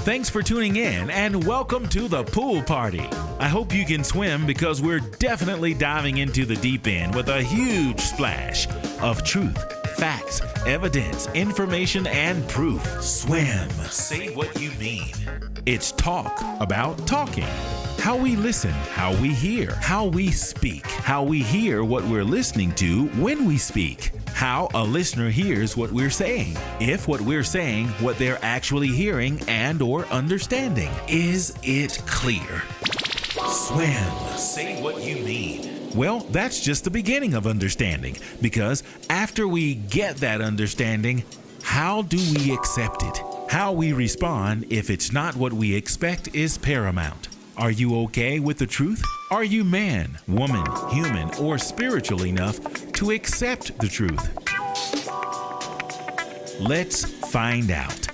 Thanks for tuning in and welcome to the pool party. I hope you can swim because we're definitely diving into the deep end with a huge splash of truth, facts, evidence, information, and proof. Swim. Say what you mean. It's talk about talking. How we listen, how we hear, how we speak, how we hear what we're listening to when we speak, how a listener hears what we're saying, if what we're saying, what they're actually hearing and or understanding. Is it clear? Swim. Say what you mean. Well, that's just the beginning of understanding, because after we get that understanding, how do we accept it? How we respond if it's not what we expect is paramount. Are you okay with the truth? Are you man, woman, human, or spiritual enough to accept the truth? Let's find out.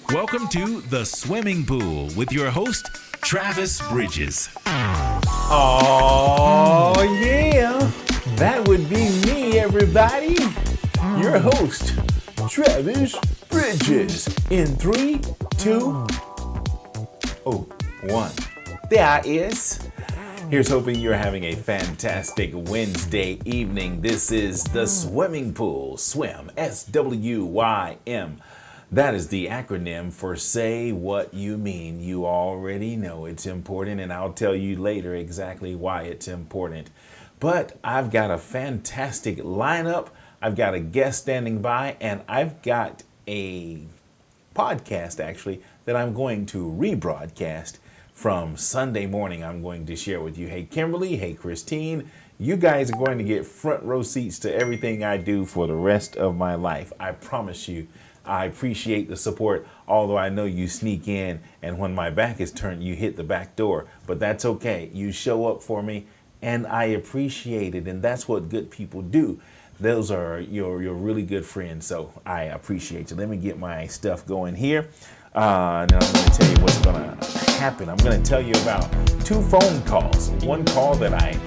Welcome to The Swimming Pool with your host, Travis Bridges. Oh, yeah. That would be me, everybody. Your host, Travis Bridges. In 3, 2, 1. There is. Here's hoping you're having a fantastic Wednesday evening. This is The Swimming Pool. Swim. SWYM. That is the acronym for Say What You Mean. You already know it's important, and I'll tell you later exactly why it's important. But I've got a fantastic lineup. I've got a guest standing by, and I've got a podcast, actually, that I'm going to rebroadcast from Sunday morning. I'm going to share with you. Hey, Kimberly. Hey, Christine. You guys are going to get front row seats to everything I do for the rest of my life. I promise you. I appreciate the support, although I know you sneak in and when my back is turned, you hit the back door. But that's okay. You show up for me and I appreciate it. And that's what good people do. Those are your really good friends. So I appreciate you. Let me get my stuff going here. Now I'm going to tell you what's going to happen. I'm going to tell you about 2 phone calls. One call that I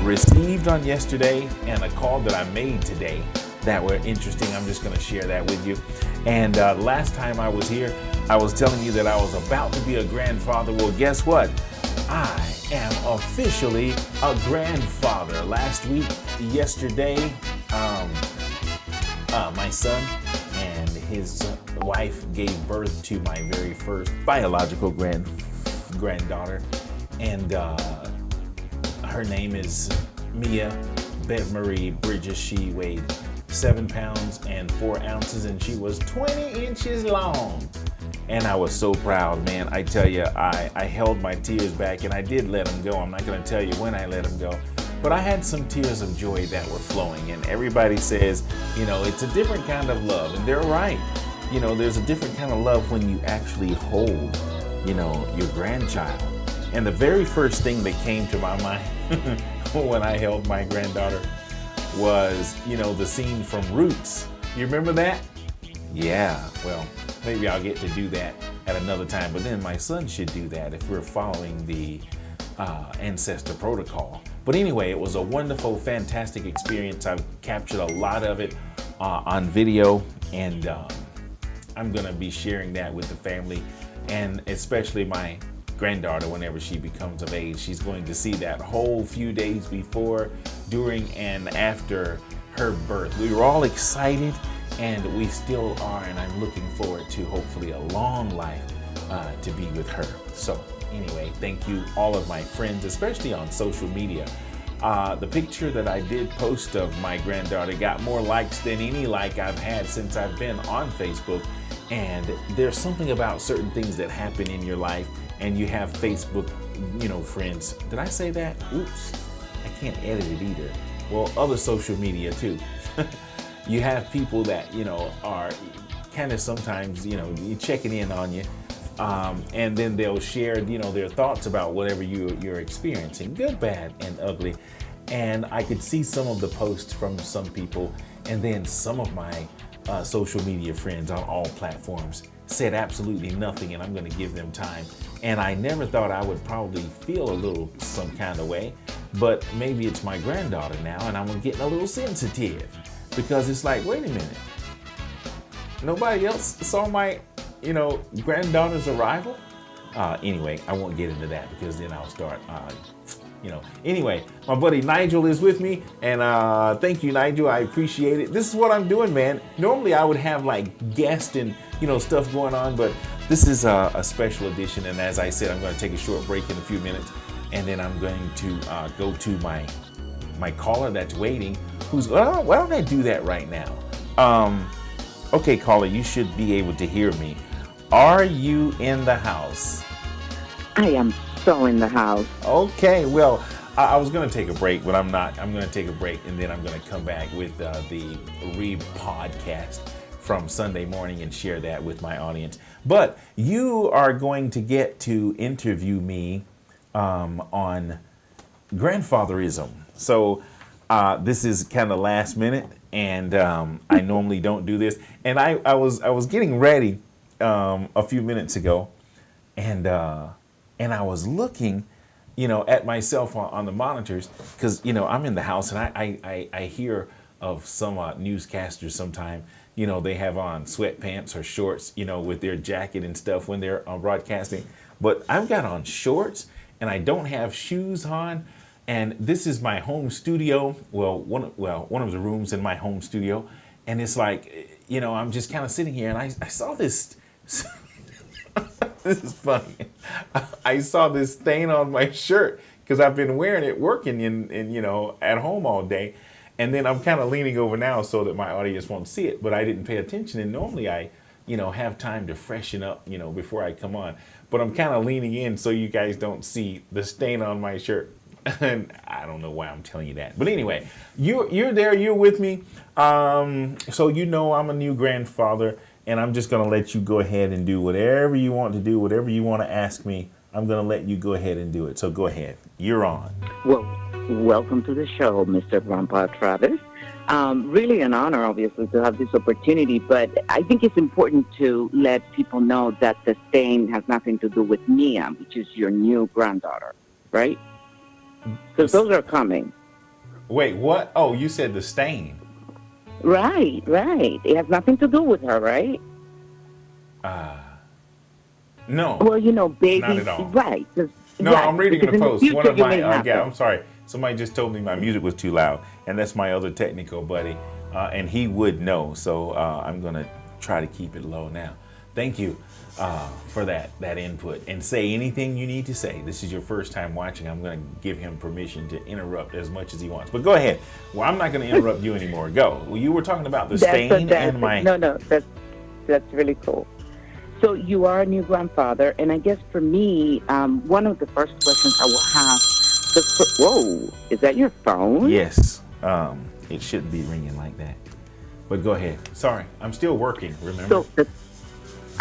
received on yesterday and a call that I made today that were interesting. I'm just going to share that with you. And last time I was here, I was telling you that I was about to be a grandfather. Well, guess what? I am officially a grandfather. Yesterday, my son and his wife gave birth to my very first biological granddaughter. And her name is BEVMARIE Bridges. She weighed 7 pounds and 4 ounces, and she was 20 inches long. And I was so proud, man. I tell you, I held my tears back, and I did let them go. I'm not going to tell you when I let them go, but I had some tears of joy that were flowing. And everybody says, it's a different kind of love, and they're right. There's a different kind of love when you actually hold, your grandchild. And the very first thing that came to my mind when I held my granddaughter was, the scene from Roots. You remember that? Yeah, well, maybe I'll get to do that at another time, but then my son should do that if we're following the ancestor protocol. But anyway, it was a wonderful, fantastic experience. I've captured a lot of it on video, and I'm going to be sharing that with the family, and especially my granddaughter whenever she becomes of age. She's going to see that whole few days before, during, and after her birth. We were all excited, and we still are, and I'm looking forward to hopefully a long life to be with her. So anyway, thank you all of my friends, especially on social media. The picture that I did post of my granddaughter got more likes than any like I've had since I've been on Facebook. And there's something about certain things that happen in your life, and you have Facebook, friends. Did I say that? Oops, I can't edit it either. Well, other social media too. You have people that, are kind of sometimes, checking in on you. And then they'll share, their thoughts about whatever you're experiencing, good, bad, and ugly. And I could see some of the posts from some people, and then some of my social media friends on all platforms said absolutely nothing, and I'm going to give them time. And I never thought I would probably feel a little some kind of way, but maybe it's my granddaughter now, and I'm getting a little sensitive because it's like, wait a minute, nobody else saw my granddaughter's arrival. Anyway, I won't get into that because then I'll start, Anyway, my buddy Nigel is with me, and thank you, Nigel. I appreciate it. This is what I'm doing, man. Normally I would have like guests and, stuff going on, but this is a special edition. And as I said, I'm going to take a short break in a few minutes, and then I'm going to go to my caller that's waiting. Why don't I do that right now? Okay, caller, you should be able to hear me. Are you in the house? I am so in the house. Okay, well, I was going to take a break, but I'm not. I'm going to take a break, and then I'm going to come back with the re-podcast from Sunday morning and share that with my audience. But you are going to get to interview me on grandfatherism. So this is kind of last minute, and I normally don't do this. And I was getting ready a few minutes ago, and I was looking, at myself on the monitors because I'm in the house, and I hear of some newscasters sometime. They have on sweatpants or shorts, with their jacket and stuff when they're broadcasting. But I've got on shorts, and I don't have shoes on. And this is my home studio. One of the rooms in my home studio, and it's like, I'm just kind of sitting here, and I saw this. This is funny. I saw this stain on my shirt because I've been wearing it working in at home all day. And then I'm kind of leaning over now so that my audience won't see it, but I didn't pay attention. And normally I, have time to freshen up, before I come on. But I'm kind of leaning in so you guys don't see the stain on my shirt. And I don't know why I'm telling you that. But anyway, you're there, you're with me. So I'm a new grandfather. And I'm just going to let you go ahead and do whatever you want to do, whatever you want to ask me. I'm going to let you go ahead and do it. So go ahead. You're on. Well, welcome to the show, Mr. Grandpa Travis. Really an honor, obviously, to have this opportunity. But I think it's important to let people know that the stain has nothing to do with Mia, which is your new granddaughter, right? Because those are coming. Wait, what? Oh, you said the stain. Right. It has nothing to do with her, right? No. Well, baby. Not at all. Right. No, right. I'm reading Because the post. future, One of my, I'm sorry. Somebody just told me my music was too loud, and that's my other technical buddy, and he would know. So I'm gonna try to keep it low now. Thank you for that input, and say anything you need to say. This is your first time watching. I'm going to give him permission to interrupt as much as he wants. But go ahead. Well, I'm not going to interrupt you anymore. Go. Well, you were talking about the stain and my... No, that's really cool. So you are a new grandfather, and I guess for me, one of the first questions I will have... Whoa, is that your phone? Yes. It shouldn't be ringing like that. But go ahead. Sorry. I'm still working, remember?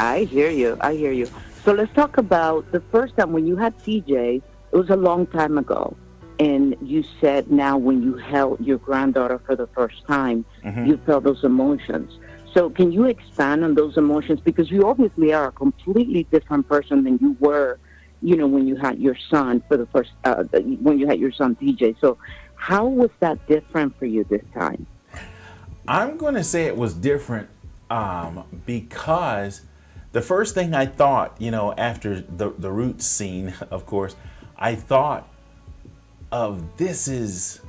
I hear you. So let's talk about the first time when you had TJ. It was a long time ago. And you said now when you held your granddaughter for the first time, you felt those emotions. So can you expand on those emotions? Because you obviously are a completely different person than you were, when you had your son for the first, when you had your son TJ. So how was that different for you this time? I'm going to say it was different because... The first thing I thought, after the Roots scene, of course, I thought of this is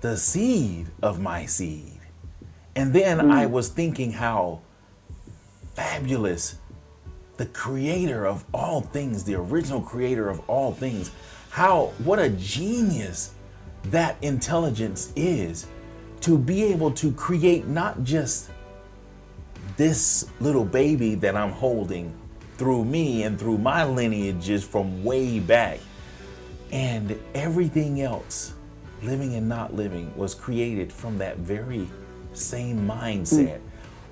the seed of my seed. And then I was thinking how fabulous the creator of all things, the original creator of all things, what a genius that intelligence is to be able to create not just this little baby that I'm holding through me and through my lineages from way back, and everything else, living and not living, was created from that very same mindset.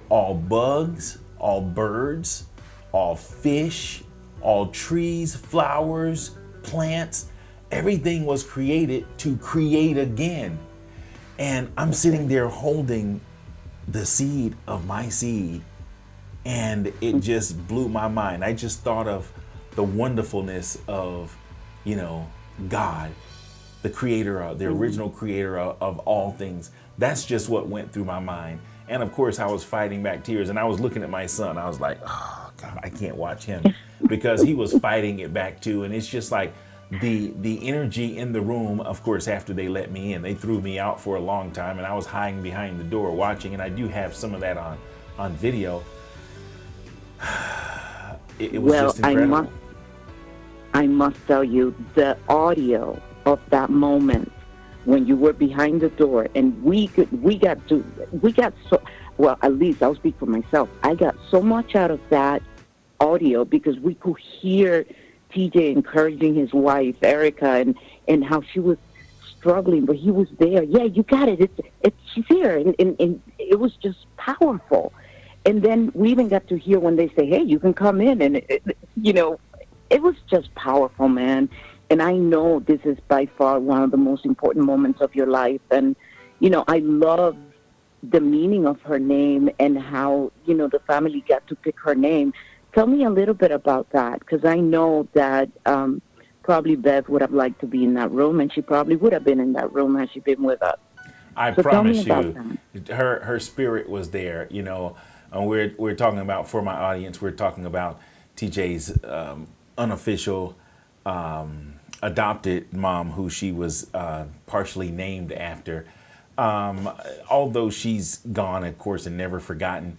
All bugs, all birds, all fish, all trees, flowers, plants, everything was created to create again. And I'm sitting there holding the seed of my seed, and it just blew my mind. I just thought of the wonderfulness of, God the creator, the original creator of all things. That's just what went through my mind. And of course, I was fighting back tears, and I was looking at my son. I was like, oh God, I can't watch him, because he was fighting it back too. And it's just like the energy in the room. Of course, after they let me in, they threw me out for a long time, and I was hiding behind the door watching. And I do have some of that on video. It was just incredible. I must tell you, the audio of that moment when you were behind the door, and we got so, well, at least I'll speak for myself. I got so much out of that audio because we could hear TJ encouraging his wife, Erica, and how she was struggling, but he was there. Yeah, you got it. She's here. And it was just powerful. And then we even got to hear when they say, hey, you can come in. And, it was just powerful, man. And I know this is by far one of the most important moments of your life. And, I love the meaning of her name and how, the family got to pick her name. Tell me a little bit about that, because I know that probably Bev would have liked to be in that room, and she probably would have been in that room had she been with us. I promise you, her spirit was there, And we're talking about, for my audience, we're talking about TJ's unofficial adopted mom, who she was partially named after. Although she's gone, of course, and never forgotten,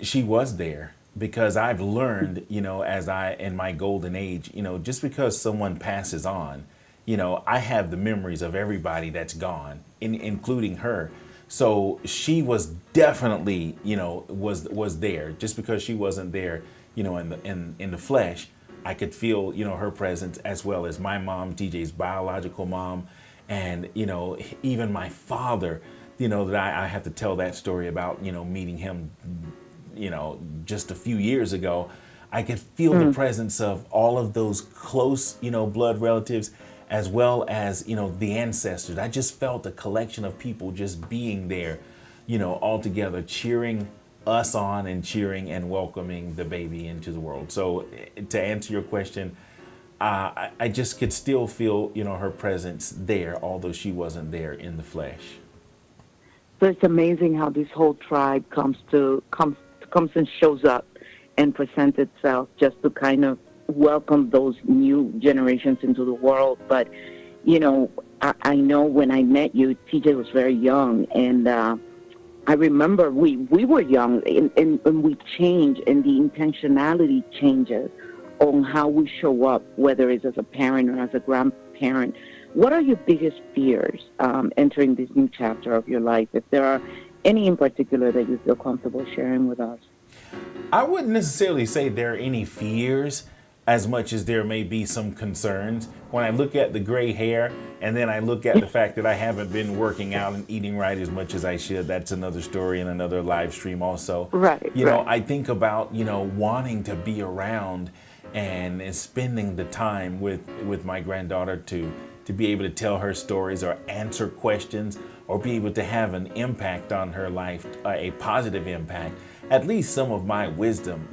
she was there, because I've learned, as in my golden age, just because someone passes on, I have the memories of everybody that's gone, including her. So she was definitely, was there. Just because she wasn't there, in the flesh, I could feel, her presence, as well as my mom, TJ's biological mom, and, even my father, that I have to tell that story about, meeting him, just a few years ago. I could feel the presence of all of those close, blood relatives, as well as, the ancestors. I just felt a collection of people just being there, all together, cheering us on and cheering and welcoming the baby into the world. So to answer your question, I just could still feel, her presence there, although she wasn't there in the flesh. So it's amazing how this whole tribe comes and shows up and presents itself just to kind of welcome those new generations into the world. But, I know when I met you, TJ was very young, and I remember we were young, and we change, and the intentionality changes on how we show up, whether it's as a parent or as a grandparent. What are your biggest fears entering this new chapter of your life, if there are any in particular that you feel comfortable sharing with us? I wouldn't necessarily say there are any fears, as much as there may be some concerns. When I look at the gray hair, and then I look at the fact that I haven't been working out and eating right as much as I should, that's another story and another live stream also. Right. I think about, wanting to be around and spending the time with my granddaughter to be able to tell her stories or answer questions, or be able to have an impact on her life, a positive impact, at least some of my wisdom,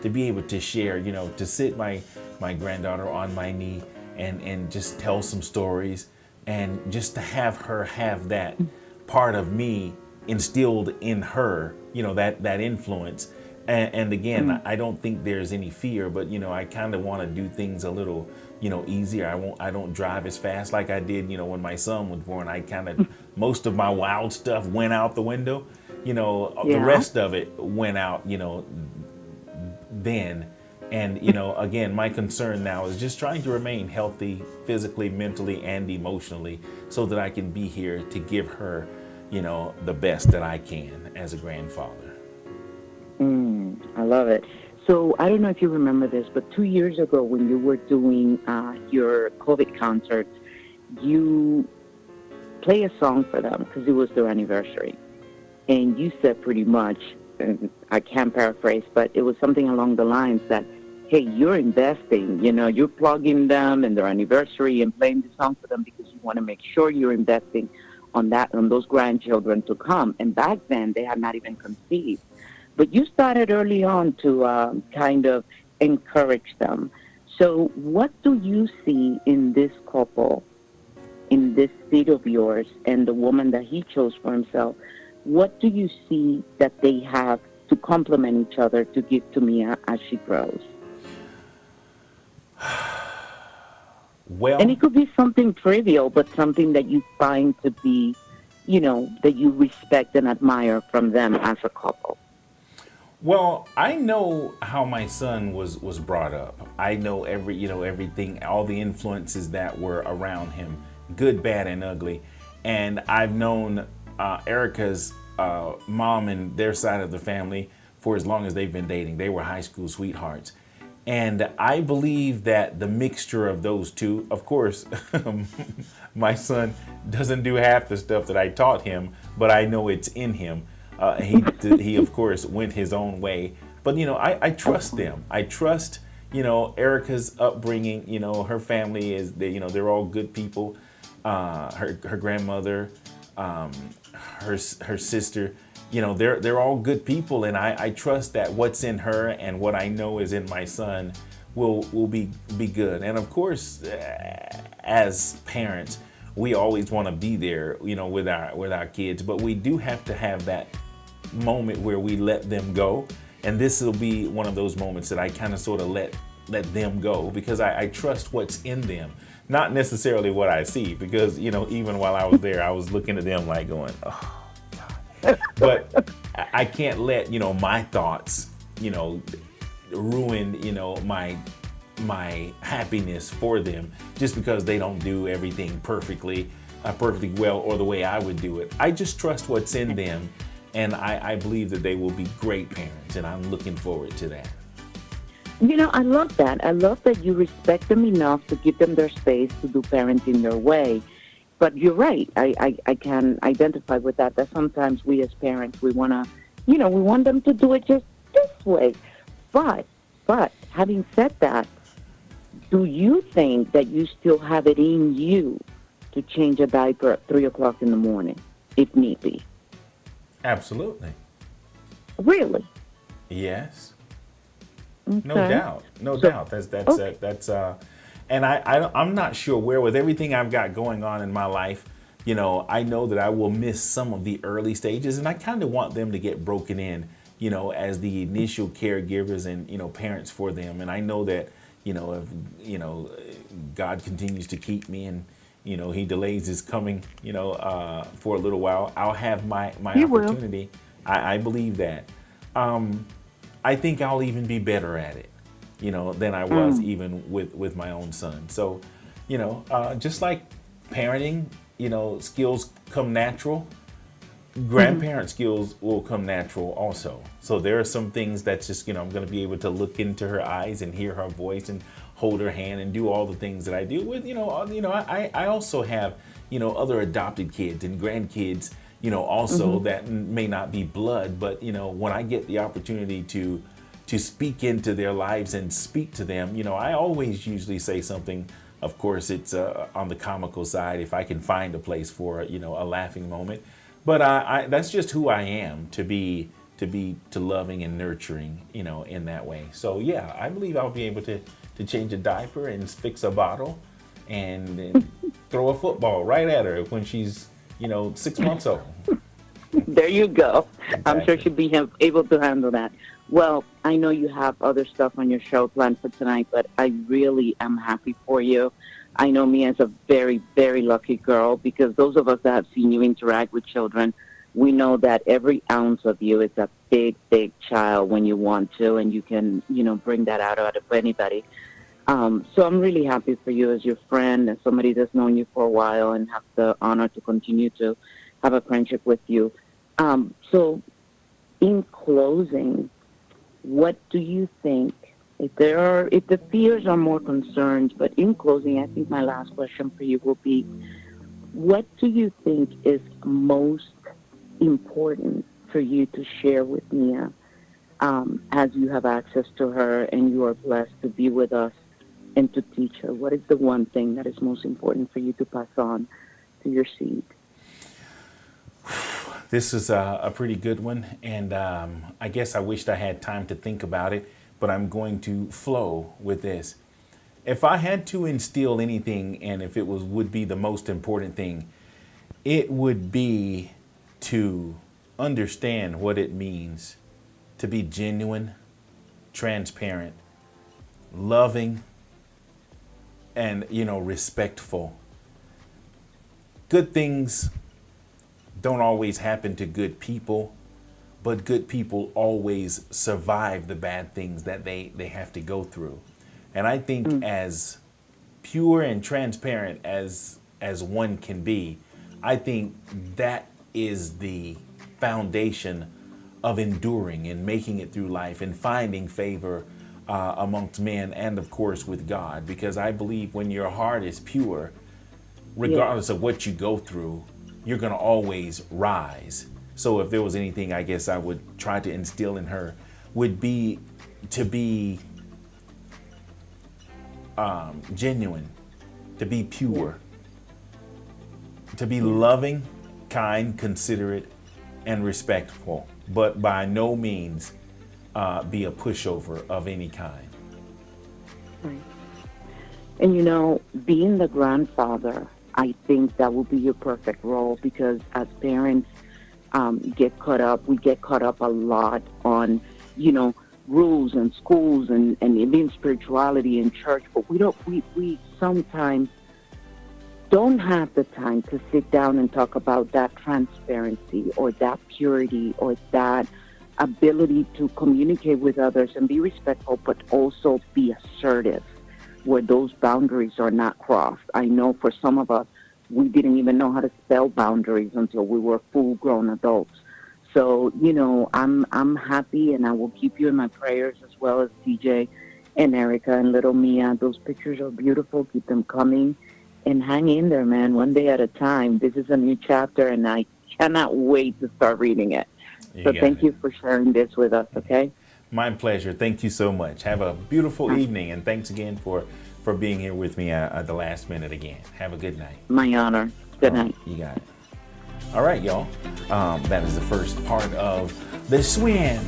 to be able to share, to sit my granddaughter on my knee and just tell some stories, and just to have her have that part of me instilled in her, that influence. And again, I don't think there's any fear, but I kind of want to do things a little, easier. I don't drive as fast like I did, when my son was born. I kind of, most of my wild stuff went out the window. The rest of it went out, then. And, again, my concern now is just trying to remain healthy physically, mentally, and emotionally, so that I can be here to give her, the best that I can as a grandfather. I love it. So I don't know if you remember this, but 2 years ago when you were doing your COVID concerts, you play a song for them because it was their anniversary. And you said pretty much, and I can't paraphrase, but it was something along the lines that, hey, you're investing, you're plugging them and their anniversary and playing the song for them because you want to make sure you're investing on those grandchildren to come. And back then they had not even conceived. But you started early on to kind of encourage them. So what do you see in this couple in this seed of yours and the woman that he chose for himself, what do you see that they have to complement each other to give to Mia as she grows? And Well, it could be something trivial, but something that you find to be, that you respect and admire from them as a couple. well, I know how my son was brought up. I know everything, all the influences that were around him, good, bad, and ugly. And I've known Erica's mom and their side of the family for as long as they've been dating. They were high school sweethearts. And I believe that the mixture of those two, of course, my son doesn't do half the stuff that I taught him, but I know it's in him. He of course went his own way, but I trust them. I trust Erica's upbringing. Her family is they're all good people. Her grandmother, her sister, they're all good people, and I trust that what's in her and what I know is in my son will be good. And of course, as parents, we always want to be there, with our kids, but we do have to have that moment where we let them go. And this will be one of those moments that I kind of sort of let them go, because I trust what's in them, not necessarily what I see, because even while I was there, I was looking at them like going, oh God. But I can't let my thoughts ruin my happiness for them just because they don't do everything perfectly well or the way I would do it. I just trust what's in them. And I believe that they will be great parents, and I'm looking forward to that. I love that. I love that you respect them enough to give them their space to do parenting their way. But you're right. I can identify with that sometimes we as parents, we want to, we want them to do it just this way. But having said that, do you think that you still have it in you to change a diaper at 3 o'clock in the morning, if need be? Absolutely. Really? Yes. Okay. No doubt. No doubt. That's and I'm not sure where, with everything I've got going on in my life, I know that I will miss some of the early stages, and I kind of want them to get broken in, as the initial caregivers and parents for them. And I know that if God continues to keep me and he delays his coming, for a little while, I'll have my opportunity. I believe that. I think I'll even be better at it, than I was even with my own son. So, just like parenting, skills come natural, grandparent skills will come natural also. So there are some things that's just, I'm going to be able to look into her eyes and hear her voice and hold her hand and do all the things that I do with, I also have, other adopted kids and grandkids, also that may not be blood, but, when I get the opportunity to speak into their lives and speak to them, I always usually say something. Of course, it's on the comical side, if I can find a place for, a laughing moment. But that's just who I am, to loving and nurturing, in that way. So yeah, I believe I'll be able to change a diaper and fix a bottle and throw a football right at her when she's 6 months old. There you go. Exactly. I'm sure she'll be able to handle that. Well, I know you have other stuff on your show planned for tonight, but I really am happy for you. I know me as a very, very lucky girl, because those of us that have seen you interact with children, we know that every ounce of you is a big, big child when you want to, and you can, bring that out of anybody. So I'm really happy for you as your friend and somebody that's known you for a while and have the honor to continue to have a friendship with you. So in closing, what do you think, if the fears are more concerns, but in closing, I think my last question for you will be, what do you think is most important for you to share with Mia, as you have access to her and you are blessed to be with us and to teach her? What is the one thing that is most important for you to pass on to your seed? This is a pretty good one, and I guess I wished I had time to think about it, but I'm going to flow with this. If I had to instill anything, and if it would be the most important thing, it would be to understand what it means to be genuine, transparent, loving, and, respectful. Good things don't always happen to good people, but good people always survive the bad things that they have to go through. And I think as pure and transparent as one can be, I think that is the foundation of enduring and making it through life and finding favor amongst men and, of course, with God. Because I believe when your heart is pure, regardless of what you go through, you're going to always rise. So if there was anything I guess I would try to instill in her would be to be genuine, to be pure, to be loving, kind, considerate, and respectful, but by no means be a pushover of any kind. Right. And being the grandfather, I think that will be your perfect role, because as parents we get caught up a lot on, rules and schools and even spirituality in church, but we sometimes don't have the time to sit down and talk about that transparency or that purity or that ability to communicate with others and be respectful, but also be assertive where those boundaries are not crossed. I know for some of us, we didn't even know how to spell boundaries until we were full-grown adults. So, I'm happy, and I will keep you in my prayers, as well as TJ and Erica and little Mia. Those pictures are beautiful. Keep them coming, and hang in there, man. One day at a time. This is a new chapter, and I cannot wait to start reading it. So thank you for sharing this with us, okay? My pleasure. Thank you so much. Have a beautiful evening, and thanks again for being here with me at the last minute again. Have a good night. My honor. Good night. You got it. All right, y'all. That is the first part of the swim.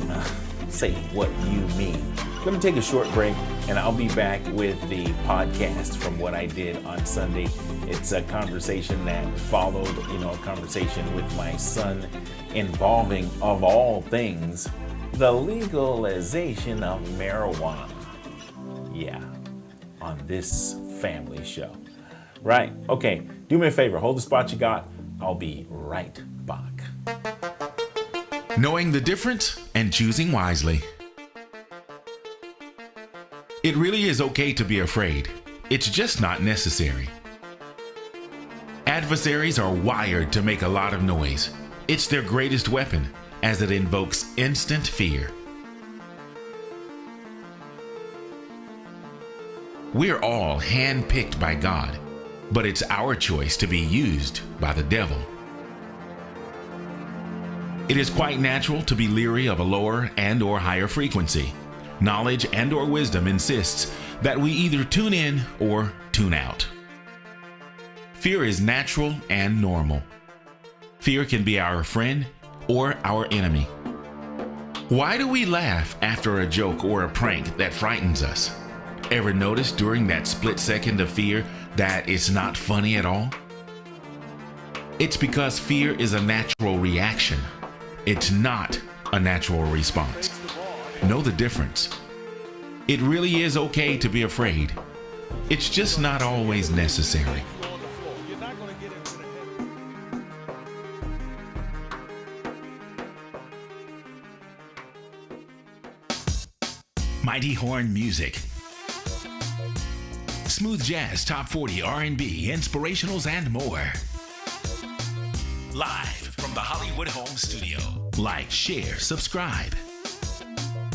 Say what you mean. Let me take a short break, and I'll be back with the podcast from what I did on Sunday. It's a conversation that followed, a conversation with my son involving, of all things, the legalization of marijuana. Yeah, on this family show. Right, okay, do me a favor, hold the spot you got. I'll be right back. Knowing the difference and choosing wisely. It really is okay to be afraid. It's just not necessary. Adversaries are wired to make a lot of noise. It's their greatest weapon, as it invokes instant fear. We're all handpicked by God, but it's our choice to be used by the devil. It is quite natural to be leery of a lower and or higher frequency. Knowledge and or wisdom insists that we either tune in or tune out. Fear is natural and normal. Fear can be our friend or our enemy. Why do we laugh after a joke or a prank that frightens us? Ever notice during that split second of fear that it's not funny at all? It's because fear is a natural reaction. It's not a natural response. Know the difference. It really is okay to be afraid. It's just not always necessary. Mighty Horn Music. Smooth jazz, top 40, R&B, inspirationals, and more. Live from the Hollywood Home Studio. Like, share, subscribe.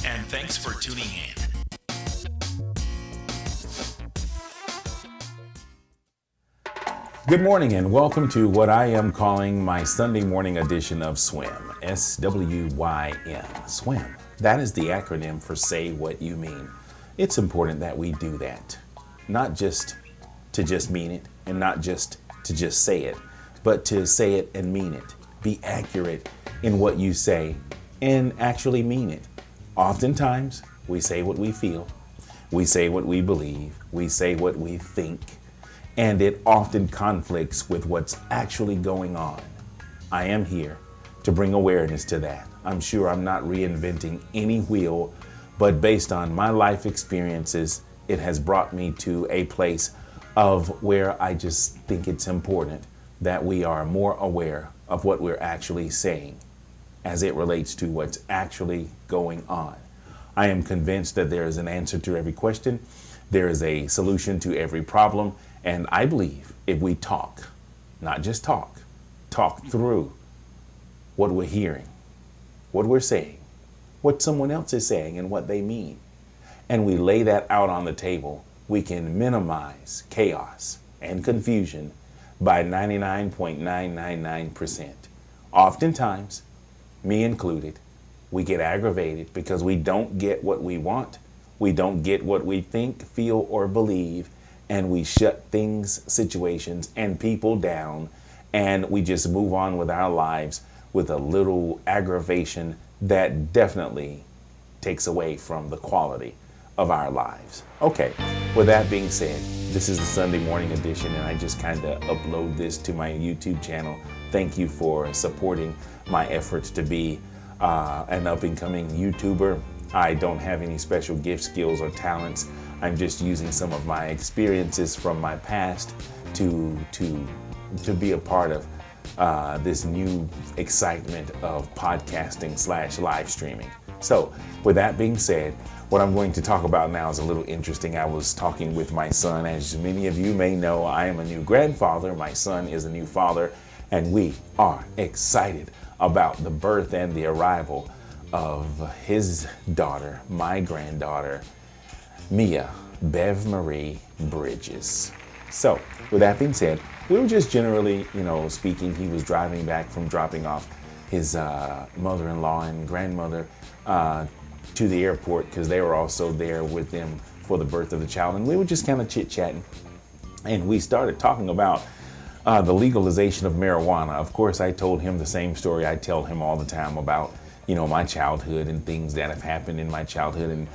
And thanks for tuning in. Good morning and welcome to what I am calling my Sunday morning edition of SWIM. S-W-Y-M. SWIM. That is the acronym for Say What You Mean. It's important that we do that. Not just to just mean it and not just to just say it, but to say it and mean it. Be accurate in what you say and actually mean it. Oftentimes, we say what we feel, We say what we believe, we say what we think, and it often conflicts with what's actually going on. I am here to bring awareness to that. I'm sure I'm not reinventing any wheel, but based on my life experiences, it has brought me to a place of where I just think it's important that we are more aware of what we're actually saying as it relates to what's actually going on. I am convinced that there is an answer to every question. There is a solution to every problem. And I believe if we talk, not just talk through what we're hearing, what we're saying, what someone else is saying and what they mean, and we lay that out on the table, we can minimize chaos and confusion by 99.999%. Oftentimes, me included, we get aggravated because we don't get what we want. We don't get what we think, feel, or believe, and we shut things, situations, and people down, and we just move on with our lives with a little aggravation that definitely takes away from the quality of our lives. Okay, with that being said, this is the Sunday morning edition, and I just kind of upload this to my YouTube channel. Thank you for supporting my efforts to be an up-and-coming YouTuber. I don't have any special gifts, skills, or talents. I'm just using some of my experiences from my past to be a part of this new excitement of podcasting / live streaming. So with that being said, what I'm going to talk about now is a little interesting. I was talking with my son. As many of you may know, I am a new grandfather. My son is a new father, and we are excited about the birth and the arrival of his daughter, my granddaughter, Mia BEVMARIE Bridges. So with that being said, we were just generally, speaking. He was driving back from dropping off his mother-in-law and grandmother to the airport because they were also there with them for the birth of the child. And we were just kind of chit-chatting. And we started talking about the legalization of marijuana. Of course, I told him the same story I tell him all the time about, my childhood and things that have happened in my childhood, and,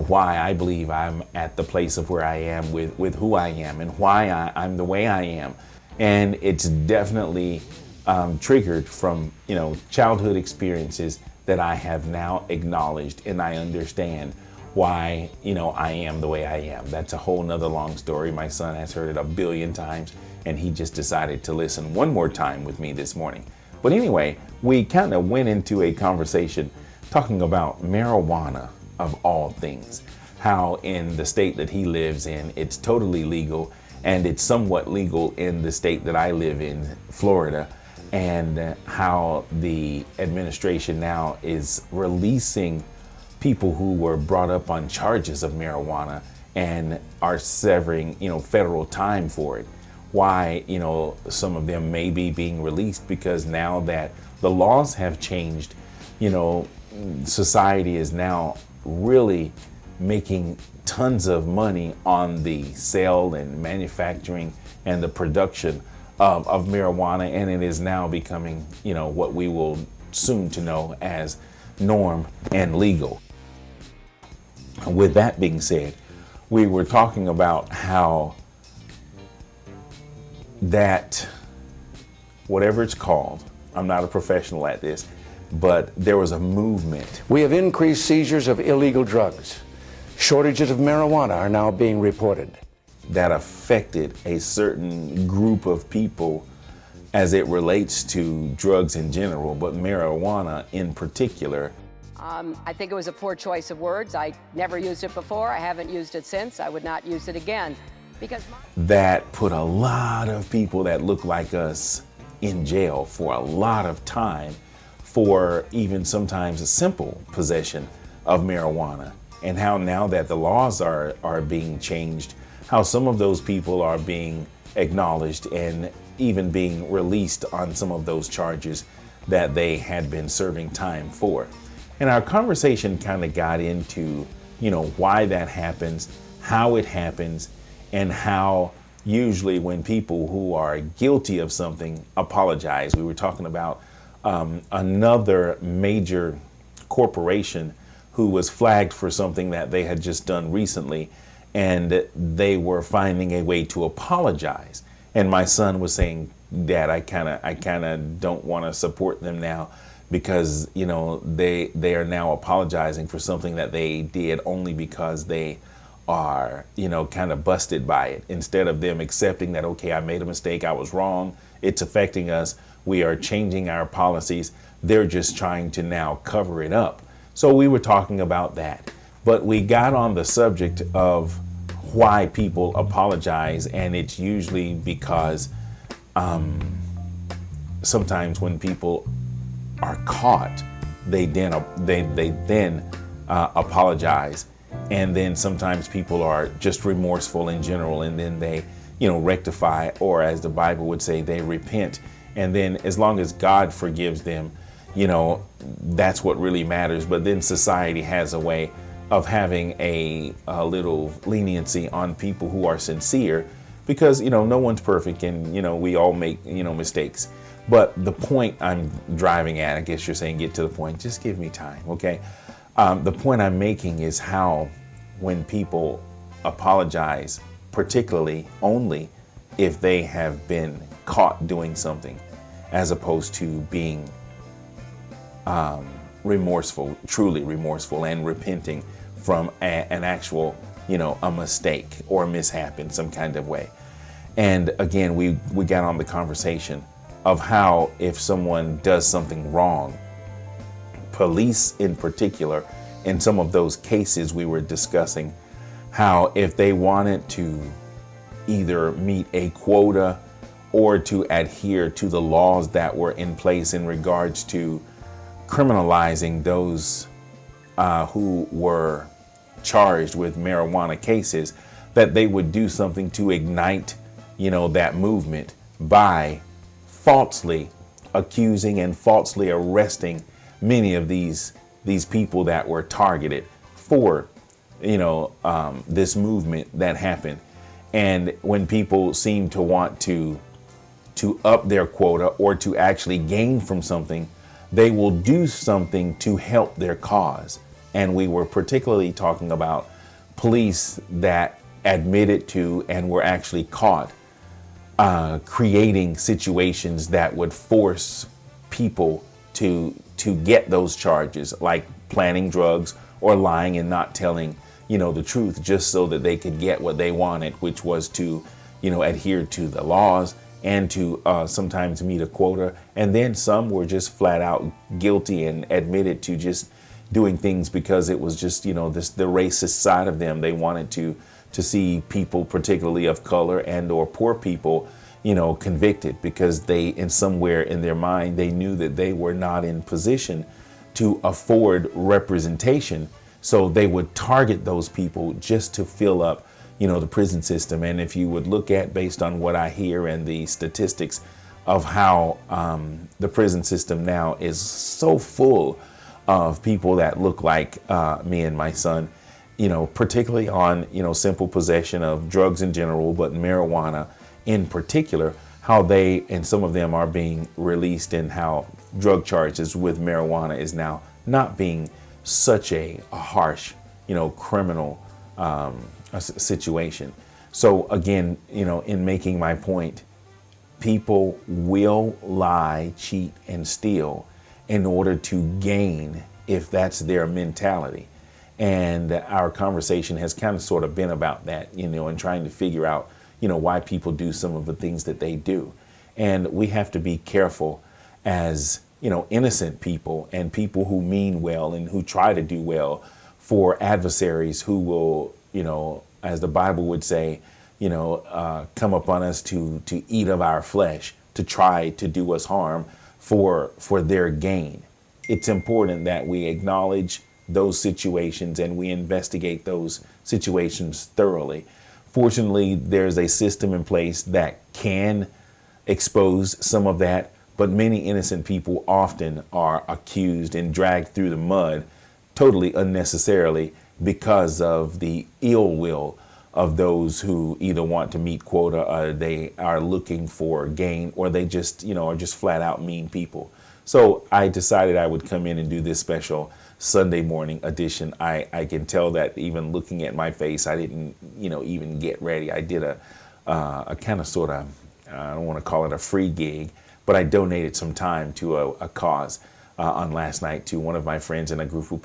why I believe I'm at the place of where I am with who I am and why I'm the way I am. And it's definitely triggered from, childhood experiences that I have now acknowledged, and I understand why, I am the way I am. That's a whole nother long story. My son has heard it a billion times, and he just decided to listen one more time with me this morning. But anyway, we kind of went into a conversation talking about marijuana of all things, how in the state that he lives in, it's totally legal, and it's somewhat legal in the state that I live in, Florida, and how the administration now is releasing people who were brought up on charges of marijuana and are severing, federal time for it. Why, some of them may be being released because now that the laws have changed, society is now really making tons of money on the sale and manufacturing and the production of marijuana, and it is now becoming, what we will soon to know as norm and legal. With that being said, we were talking about how that, whatever it's called, I'm not a professional at this, but there was a movement. We have increased seizures of illegal drugs. Shortages of marijuana are now being reported. That affected a certain group of people as it relates to drugs in general, but marijuana in particular. I think it was a poor choice of words. I never used it before. I haven't used it since. I would not use it again. Because that put a lot of people that look like us in jail for a lot of time for even sometimes a simple possession of marijuana. And how now that the laws are being changed, how some of those people are being acknowledged and even being released on some of those charges that they had been serving time for. And our conversation kind of got into, why that happens, how it happens, and how usually when people who are guilty of something apologize. We were talking about another major corporation who was flagged for something that they had just done recently, and they were finding a way to apologize. And my son was saying, Dad, I kind of don't want to support them now, because they are now apologizing for something that they did only because they are kind of busted by it, instead of them accepting that, okay, I made a mistake, I was wrong, it's affecting us, we are changing our policies. They're just trying to now cover it up. So we were talking about that, but we got on the subject of why people apologize, and it's usually because sometimes when people are caught, they then apologize, and then sometimes people are just remorseful in general, and then they rectify, or as the Bible would say, they repent, and then as long as God forgives them, that's what really matters. But then society has a way of having a little leniency on people who are sincere, because no one's perfect, and we all make mistakes. But the point I'm driving at, I guess you're saying, get to the point, just give me time, okay? The point I'm making is how when people apologize, particularly only if they have been caught doing something, as opposed to being remorseful, truly remorseful, and repenting from an actual, a mistake or a mishap in some kind of way. And again, we got on the conversation of how if someone does something wrong, police in particular, in some of those cases we were discussing, how if they wanted to either meet a quota or to adhere to the laws that were in place in regards to criminalizing those who were charged with marijuana cases, that they would do something to ignite, that movement by falsely accusing and falsely arresting many of these people that were targeted for, this movement that happened. And when people seem to want to up their quota or to actually gain from something, they will do something to help their cause. And we were particularly talking about police that admitted to and were actually caught creating situations that would force people to get those charges, like planting drugs or lying and not telling the truth, just so that they could get what they wanted, which was to adhere to the laws and to sometimes meet a quota. And then some were just flat out guilty and admitted to just doing things because it was just the racist side of them. They wanted to see people, particularly of color and or poor people, convicted, because they, in somewhere in their mind, they knew that they were not in position to afford representation. So they would target those people just to fill up, the prison system. And if you would look at, based on what I hear and the statistics of how the prison system now is so full of people that look like me and my son, particularly on, simple possession of drugs in general, but marijuana in particular, how they, and some of them are being released, and how drug charges with marijuana is now not being such a harsh, criminal situation. So again, in making my point, people will lie, cheat, and steal in order to gain, if that's their mentality. And our conversation has kind of sort of been about that, and trying to figure out, why people do some of the things that they do. And we have to be careful as, innocent people and people who mean well and who try to do well, for adversaries who will, as the Bible would say, come upon us to eat of our flesh, to try to do us harm for their gain. It's important that we acknowledge those situations and we investigate those situations thoroughly. Fortunately, there's a system in place that can expose some of that, but many innocent people often are accused and dragged through the mud totally unnecessarily because of the ill will of those who either want to meet quota, or they are looking for gain, or they just, are just flat out mean people. So I decided I would come in and do this special Sunday morning edition. I can tell that even looking at my face, I didn't, even get ready. I did a kind of sort of, I don't want to call it a free gig, but I donated some time to a cause on last night to one of my friends and a group of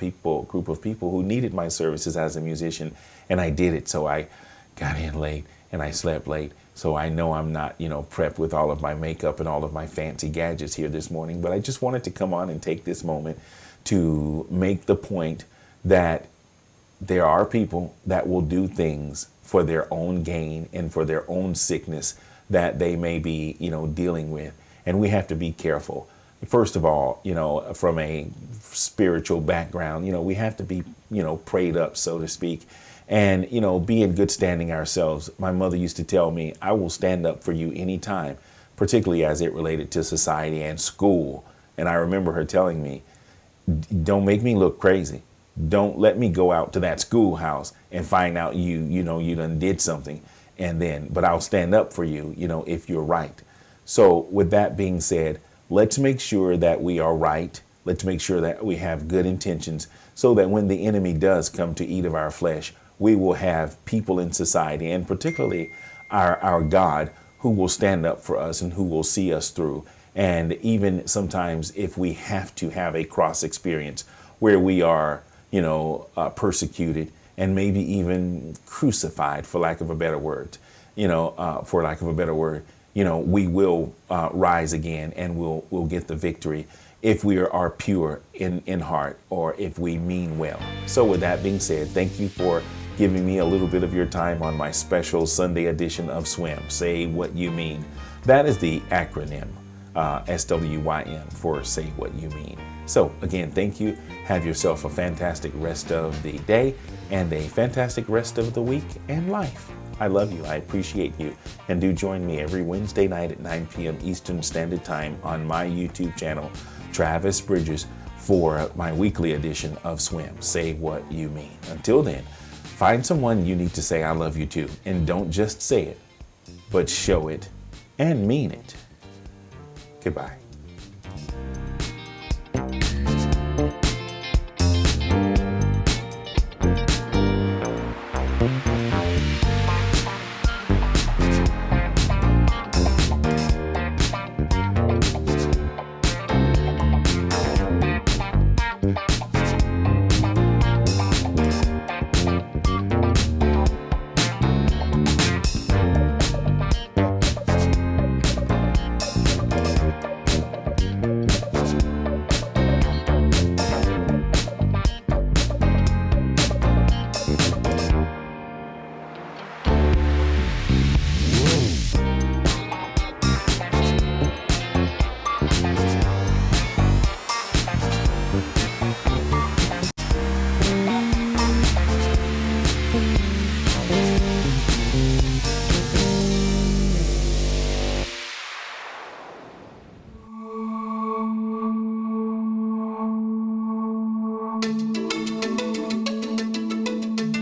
people who needed my services as a musician, and I did it. So I got in late and I slept late. So I know I'm not, prepped with all of my makeup and all of my fancy gadgets here this morning, but I just wanted to come on and take this moment to make the point that there are people that will do things for their own gain and for their own sickness that they may be, dealing with. And we have to be careful. First of all, from a spiritual background, we have to be, prayed up, so to speak, and, be in good standing ourselves. My mother used to tell me, I will stand up for you anytime, particularly as it related to society and school. And I remember her telling me, don't make me look crazy. Don't let me go out to that schoolhouse and find out you done did something. But I'll stand up for you, if you're right. So with that being said, let's make sure that we are right. Let's make sure that we have good intentions so that when the enemy does come to eat of our flesh, we will have people in society, and particularly our God, who will stand up for us and who will see us through. And even sometimes if we have to have a cross experience where we are, persecuted and maybe even crucified, for lack of a better word, we will rise again and we'll get the victory if we are pure in heart, or if we mean well. So with that being said, thank you for giving me a little bit of your time on my special Sunday edition of Swim. Say What You Mean. That is the acronym, SWYM, for Say What You Mean. So again, thank you. Have yourself a fantastic rest of the day and a fantastic rest of the week and life. I love you. I appreciate you. And do join me every Wednesday night at 9 p.m. Eastern Standard Time on my YouTube channel, Travis Bridges, for my weekly edition of Swim. Say What You Mean. Until then, find someone you need to say I love you to. And don't just say it, but show it and mean it. Goodbye.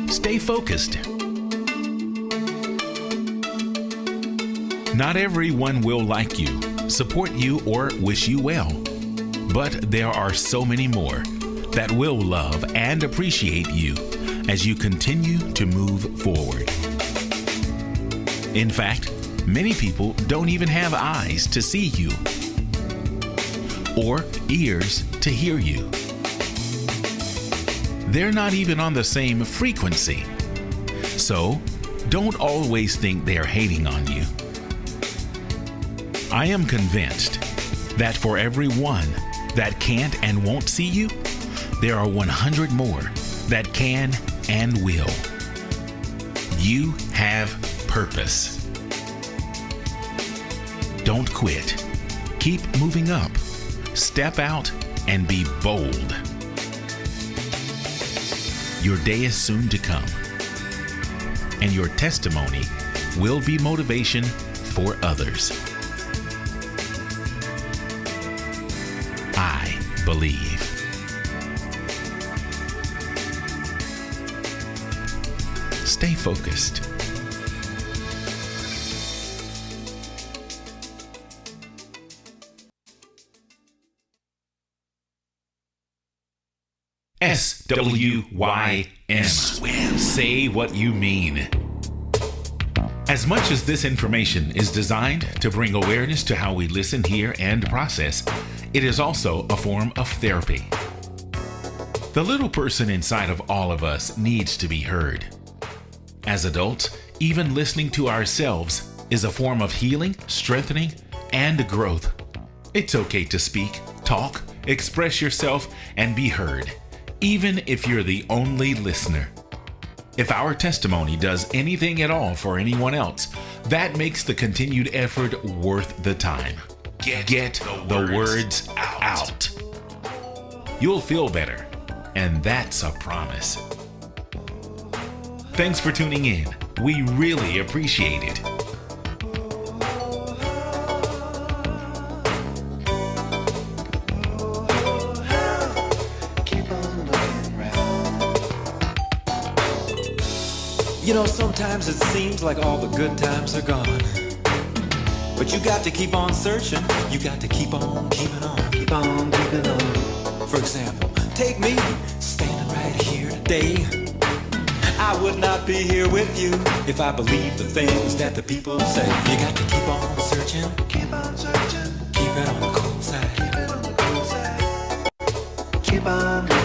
Stay focused. Not everyone will like you, support you, or wish you well. But there are so many more that will love and appreciate you as you continue to move forward. In fact, many people don't even have eyes to see you or ears to hear you. They're not even on the same frequency. So, don't always think they're hating on you. I am convinced that for every one that can't and won't see you, there are 100 more that can and will. You have purpose. Don't quit. Keep moving up. Step out and be bold. Your day is soon to come, and your testimony will be motivation for others. I believe. Stay focused. SWYM. Swim. Say what you mean. As much as this information is designed to bring awareness to how we listen, hear, and process, it is also a form of therapy. The little person inside of all of us needs to be heard. As adults, even listening to ourselves is a form of healing, strengthening, and growth. It's okay to speak, talk, express yourself, and be heard, even if you're the only listener. If our testimony does anything at all for anyone else, that makes the continued effort worth the time. Get the words out. You'll feel better, and that's a promise. Thanks for tuning in. We really appreciate it. You know, sometimes it seems like all the good times are gone. But you got to keep on searching. You got to keep on keeping on. Keep on keeping on. For example, take me standing right here today. I would not be here with you if I believed the things that the people say. You got to keep on searching. Keep on searching. Keep it on the cool side. Keep it on the cool side. Keep on